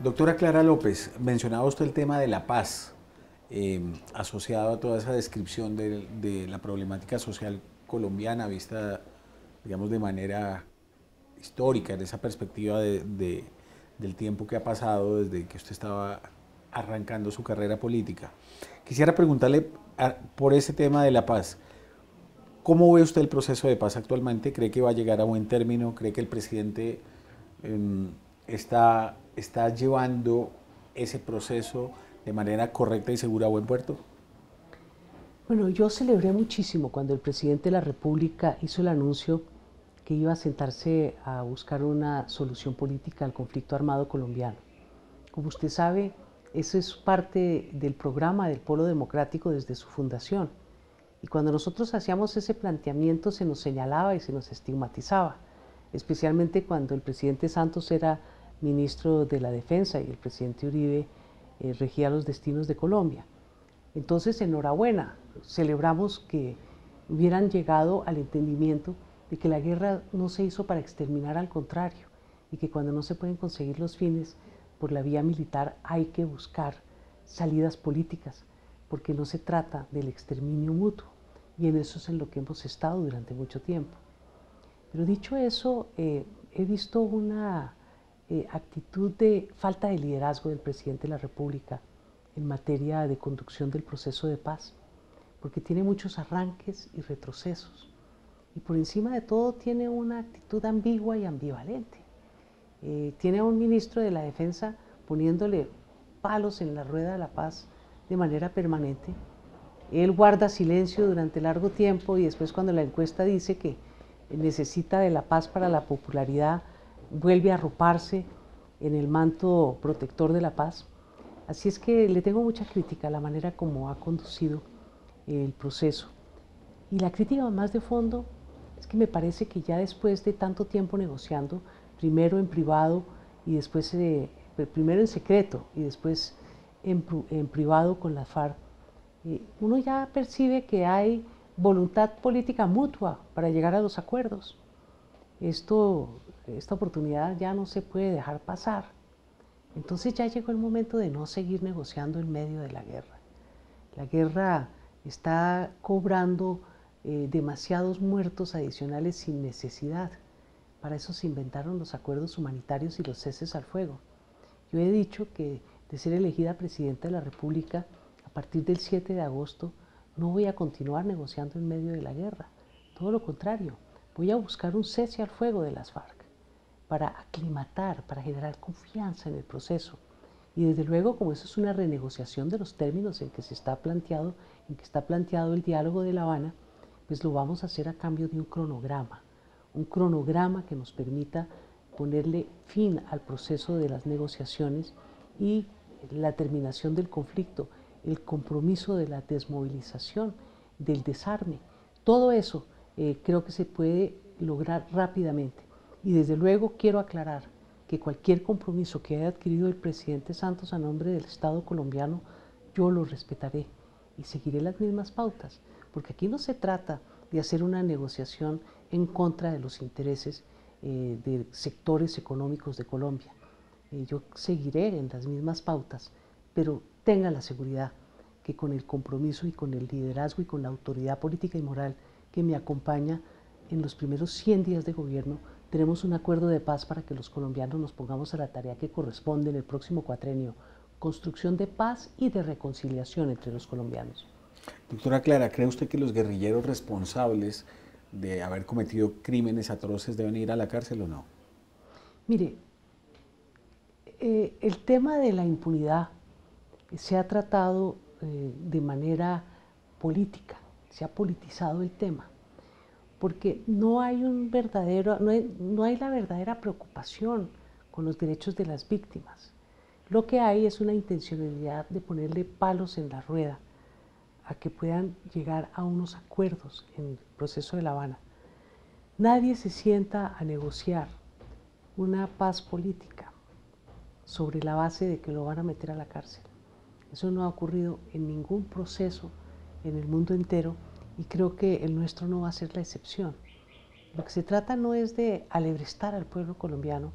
Doctora Clara López, mencionaba usted el tema de la paz, asociado a toda esa descripción de la problemática social colombiana vista, digamos, de manera histórica, en esa perspectiva del tiempo que ha pasado desde que usted estaba arrancando su carrera política. Quisiera preguntarle por ese tema de la paz. ¿Cómo ve usted el proceso de paz actualmente? ¿Cree que va a llegar a buen término? ¿Cree que el presidente eh, está llevando ese proceso de manera correcta y segura a buen puerto? Bueno, yo celebré muchísimo cuando el presidente de la República hizo el anuncio que iba a sentarse a buscar una solución política al conflicto armado colombiano. Como usted sabe, eso es parte del programa del Polo Democrático desde su fundación. Y cuando nosotros hacíamos ese planteamiento se nos señalaba y se nos estigmatizaba, especialmente cuando el presidente Santos era ministro de la Defensa y el presidente Uribe regía los destinos de Colombia. Entonces, enhorabuena, celebramos que hubieran llegado al entendimiento de que la guerra no se hizo para exterminar, al contrario, y que cuando no se pueden conseguir los fines por la vía militar hay que buscar salidas políticas, porque no se trata del exterminio mutuo, y en eso es en lo que hemos estado durante mucho tiempo. Pero dicho eso, he visto una actitud de falta de liderazgo del presidente de la República en materia de conducción del proceso de paz, porque tiene muchos arranques y retrocesos. Y por encima de todo tiene una actitud ambigua y ambivalente. Tiene a un ministro de la Defensa poniéndole palos en la rueda de la paz de manera permanente. Él guarda silencio durante largo tiempo y después, cuando la encuesta dice que necesita de la paz para la popularidad, vuelve a arroparse en el manto protector de la paz. Así es que le tengo mucha crítica a la manera como ha conducido el proceso. Y la crítica más de fondo es que me parece que ya después de tanto tiempo negociando, primero en privado y después, primero en secreto y después en privado con la FARC, uno ya percibe que hay voluntad política mutua para llegar a los acuerdos. Esta oportunidad ya no se puede dejar pasar. Entonces ya llegó el momento de no seguir negociando en medio de la guerra. La guerra está cobrando demasiados muertos adicionales sin necesidad. Para eso se inventaron los acuerdos humanitarios y los ceses al fuego. Yo he dicho que, de ser elegida presidenta de la República, a partir del 7 de agosto no voy a continuar negociando en medio de la guerra. Todo lo contrario, voy a buscar un cese al fuego de las FARC para aclimatar, para generar confianza en el proceso. Y desde luego, como eso es una renegociación de los términos en que está planteado el diálogo de La Habana, pues lo vamos a hacer a cambio de un cronograma que nos permita ponerle fin al proceso de las negociaciones y la terminación del conflicto, el compromiso de la desmovilización, del desarme. Todo eso creo que se puede lograr rápidamente. Y desde luego quiero aclarar que cualquier compromiso que haya adquirido el presidente Santos a nombre del Estado colombiano, yo lo respetaré y seguiré las mismas pautas, porque aquí no se trata de hacer una negociación en contra de los intereses de sectores económicos de Colombia. Yo seguiré en las mismas pautas, pero tenga la seguridad que con el compromiso y con el liderazgo y con la autoridad política y moral que me acompaña en los primeros 100 días de gobierno, tenemos un acuerdo de paz para que los colombianos nos pongamos a la tarea que corresponde en el próximo cuatrenio: construcción de paz y de reconciliación entre los colombianos. Doctora Clara, ¿cree usted que los guerrilleros responsables de haber cometido crímenes atroces deben ir a la cárcel o no? Mire, el tema de la impunidad se ha tratado de manera política, se ha politizado el tema, porque no hay la verdadera preocupación con los derechos de las víctimas. Lo que hay es una intencionalidad de ponerle palos en la rueda a que puedan llegar a unos acuerdos en el proceso de La Habana. Nadie se sienta a negociar una paz política sobre la base de que lo van a meter a la cárcel. Eso no ha ocurrido en ningún proceso en el mundo entero y creo que el nuestro no va a ser la excepción. Lo que se trata no es de alebrestar al pueblo colombiano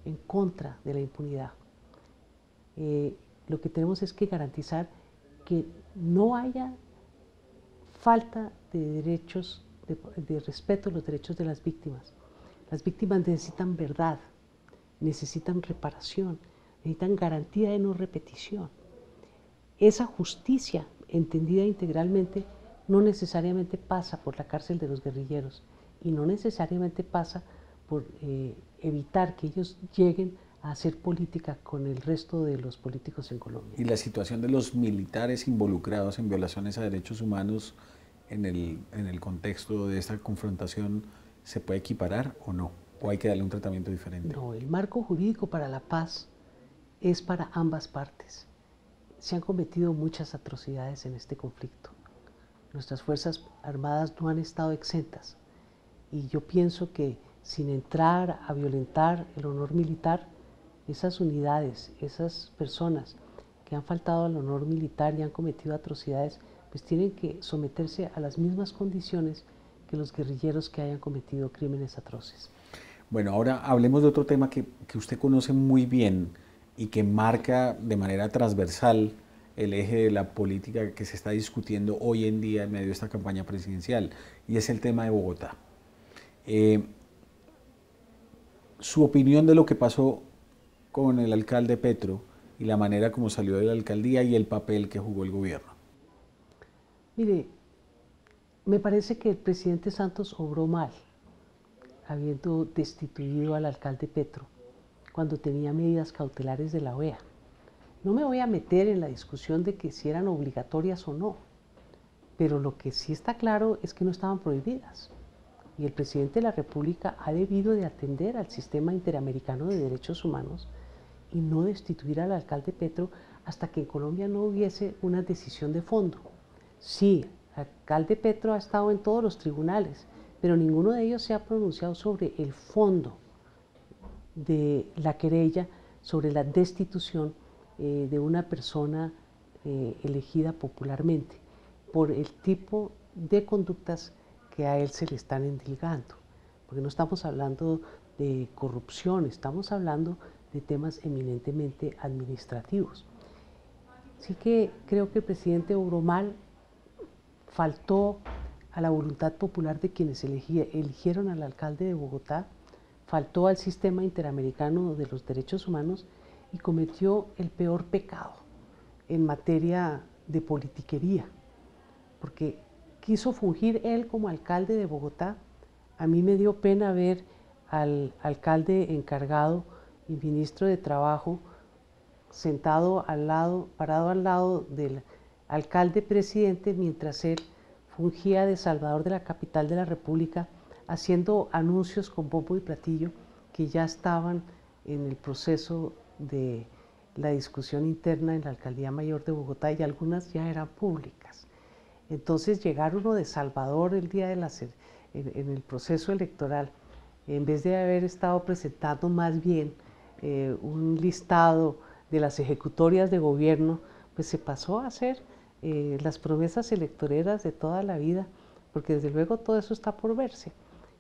en contra de la impunidad. lo que tenemos es que garantizar que no haya falta de derechos, de respeto a los derechos de las víctimas. Las víctimas necesitan verdad, necesitan reparación, necesitan garantía de no repetición. Esa justicia, entendida integralmente, no necesariamente pasa por la cárcel de los guerrilleros y no necesariamente pasa por evitar que ellos lleguen a hacer política con el resto de los políticos en Colombia. ¿Y la situación de los militares involucrados en violaciones a derechos humanos en el contexto de esta confrontación se puede equiparar o no? ¿O hay que darle un tratamiento diferente? No, el marco jurídico para la paz es para ambas partes. Se han cometido muchas atrocidades en este conflicto. Nuestras Fuerzas Armadas no han estado exentas. Y yo pienso que sin entrar a violentar el honor militar, esas unidades, esas personas que han faltado al honor militar y han cometido atrocidades, pues tienen que someterse a las mismas condiciones que los guerrilleros que hayan cometido crímenes atroces. Bueno, ahora hablemos de otro tema que usted conoce muy bien y que marca de manera transversal el eje de la política que se está discutiendo hoy en día en medio de esta campaña presidencial, y es el tema de Bogotá. Su opinión de lo que pasó con el alcalde Petro y la manera como salió de la alcaldía y el papel que jugó el gobierno. Mire, me parece que el presidente Santos obró mal, habiendo destituido al alcalde Petro cuando tenía medidas cautelares de la OEA. No me voy a meter en la discusión de que si eran obligatorias o no, pero lo que sí está claro es que no estaban prohibidas. Y el presidente de la República ha debido de atender al sistema interamericano de derechos humanos y no destituir al alcalde Petro hasta que en Colombia no hubiese una decisión de fondo. Sí, el alcalde Petro ha estado en todos los tribunales, pero ninguno de ellos se ha pronunciado sobre el fondo de la querella, sobre la destitución de una persona elegida popularmente por el tipo de conductas que a él se le están endilgando. Porque no estamos hablando de corrupción, estamos hablando de temas eminentemente administrativos. Así que creo que el presidente obró mal, faltó a la voluntad popular de quienes eligieron al alcalde de Bogotá, faltó al sistema interamericano de los derechos humanos y cometió el peor pecado en materia de politiquería, porque quiso fungir él como alcalde de Bogotá. A mí me dio pena ver al alcalde encargado y ministro de Trabajo sentado al lado, parado al lado del alcalde presidente mientras él fungía de salvador de la capital de la República, haciendo anuncios con bombo y platillo que ya estaban en el proceso de la discusión interna en la Alcaldía Mayor de Bogotá y algunas ya eran públicas. Entonces llegar uno de salvador el día de en el proceso electoral, en vez de haber estado presentando más bien un listado de las ejecutorias de gobierno, pues se pasó a hacer las promesas electoreras de toda la vida, porque desde luego todo eso está por verse.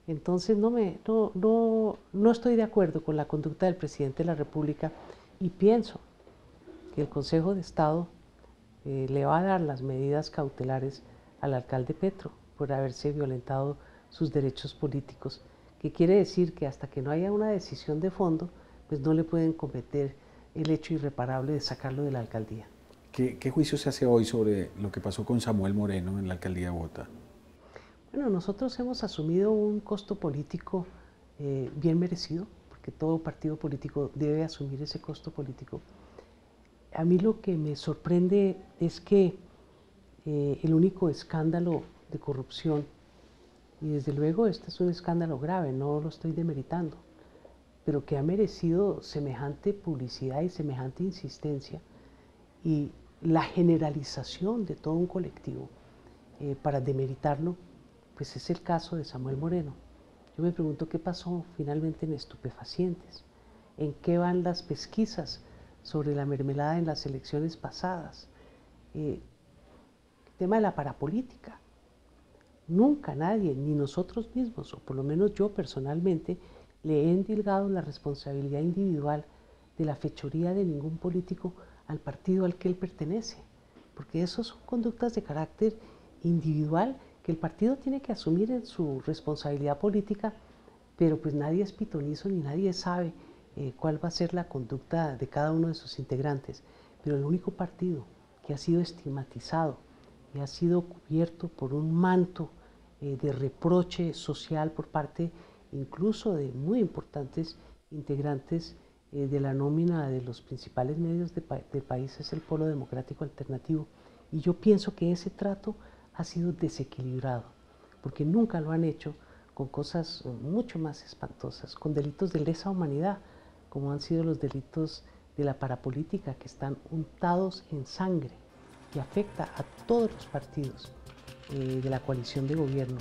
Entonces no estoy de acuerdo con la conducta del presidente de la República y pienso que el Consejo de Estado le va a dar las medidas cautelares al alcalde Petro por haberse violentado sus derechos políticos, que quiere decir que hasta que no haya una decisión de fondo, pues no le pueden cometer el hecho irreparable de sacarlo de la alcaldía. ¿Qué juicio se hace hoy sobre lo que pasó con Samuel Moreno en la alcaldía de Bogotá? Bueno, nosotros hemos asumido un costo político bien merecido, porque todo partido político debe asumir ese costo político. A mí lo que me sorprende es que el único escándalo de corrupción, y desde luego este es un escándalo grave, no lo estoy demeritando, pero que ha merecido semejante publicidad y semejante insistencia y la generalización de todo un colectivo para demeritarlo, pues es el caso de Samuel Moreno. Yo me pregunto qué pasó finalmente en estupefacientes, en qué van las pesquisas sobre la mermelada en las elecciones pasadas, el tema de la parapolítica. Nunca nadie, ni nosotros mismos, o por lo menos yo personalmente, le he endilgado la responsabilidad individual de la fechoría de ningún político al partido al que él pertenece, porque eso son conductas de carácter individual que el partido tiene que asumir en su responsabilidad política, pero pues nadie es pitonizo ni nadie sabe cuál va a ser la conducta de cada uno de sus integrantes. Pero el único partido que ha sido estigmatizado y ha sido cubierto por un manto de reproche social por parte incluso de muy importantes integrantes de la nómina de los principales medios del país es el Polo Democrático Alternativo. Y yo pienso que ese trato ha sido desequilibrado, porque nunca lo han hecho con cosas mucho más espantosas, con delitos de lesa humanidad, como han sido los delitos de la parapolítica, que están untados en sangre y afecta a todos los partidos de la coalición de gobierno.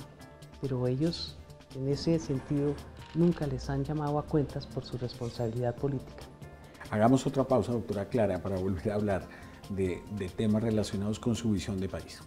Pero ellos, en ese sentido, nunca les han llamado a cuentas por su responsabilidad política. Hagamos otra pausa, doctora Clara, para volver a hablar de temas relacionados con su visión de país.